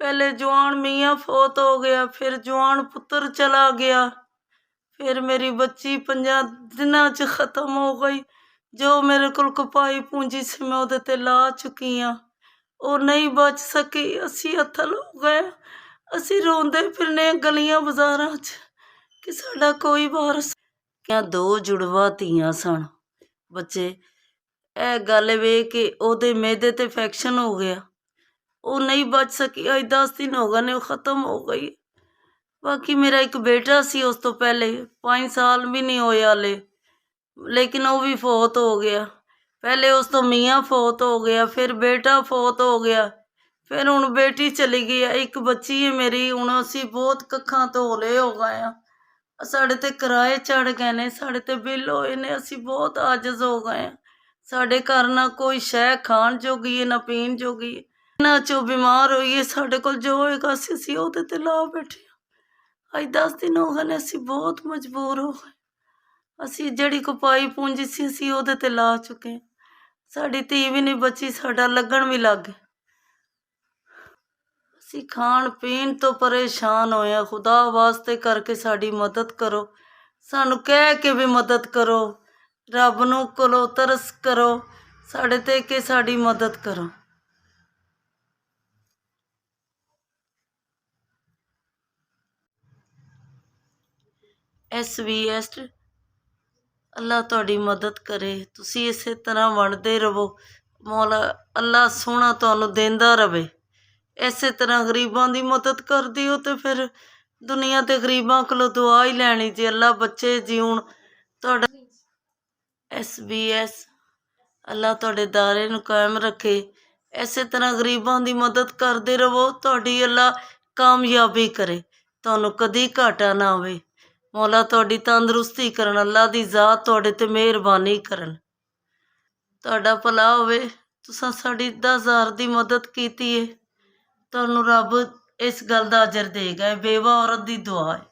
पहले जवान मियाँ फौत हो गया, फिर जवान पुत्र चला गया, फिर मेरी बच्ची 5 दिनों च खत्म हो गई। जो मेरे को कपाई पूंजी से मैं उहदे ते ला चुकी हाँ वो नहीं बच सकी। असी हथल हो गए, असी रोंदे फिरने गलियां बाजारां च कि साडा कोई वारस। 2 जुड़वा धीआं सन बच्चे। ਇਹ ਗੱਲ ਵੇ कि ਉਹਦੇ मैदे ते इन्फेक्शन हो गया, वो नहीं बच सकी। अज 10 दिन हो गए ने, खत्म हो गई। बाकी मेरा एक बेटा सी उस तो पहले 5 साल भी नहीं होए हाले, लेकिन वो भी फौत हो गया। पहले उस तो मियाँ फौत हो गया, फिर बेटा फौत हो गया, फिर हुण बेटी चली गई है। एक बच्ची है मेरी। हुण असी बहुत कक्खां धोले हो गए हैं, साढ़े ते किराए चढ़ गए ने, साढ़े ते बिल होए ने, असी बहुत आजिज हो गए हैं। साढ़े घर ना कोई शह खाण जोगी है ना पीण जोगी है। इन्हां चों बीमार होइए साढ़े कोल जो होएगा असी ओहदे ते ला बैठे। अज 10 दिन हो गए ने, असी बहुत मजबूर हो गए। असी जिहड़ी कपाई पूंजी सी असी ओहदे ते ला चुके। साडी धी भी नहीं बची, साडा लगन भी लग गया। असी खाण पीण तो परेशान होए। खुदा वास्ते करके साडी मदद करो, सानू कह के भी मदद करो, रब नू कोलो तरस करो साढ़े ते कि साड़ी मदद करो। SBS अल्लाह तुहाडी मदद करे, तुसी इसे तरह वंडदे रवो। मौला अल्लाह सोहना तुहानू देंदा रवे। इसे तरह गरीबां दी मदद कर दिओ ते फिर दुनिया ते गरीबां कोलों दुआ ही लैनी जे अल्लाह बच्चे जीउण। तुहाडा SBS अल्लाह तुहाडे दायरे नू कायम रखे। इसे तरह गरीबां दी मदद करदे रवो, तुहाडी अल्लाह कामयाबी करे, तुहानू कदी घाटा ना आवे। मौला तुहाडी तंदरुस्ती करन, अल्लाह दी जात तुहाडे ते मेहरबानी करन, तुहाडा भला होवे। तुसां साडी 10,000 दी मदद कीती है, तुहानू रब इस गल दा अजर देगा। बेवा औरत दी दुआ है।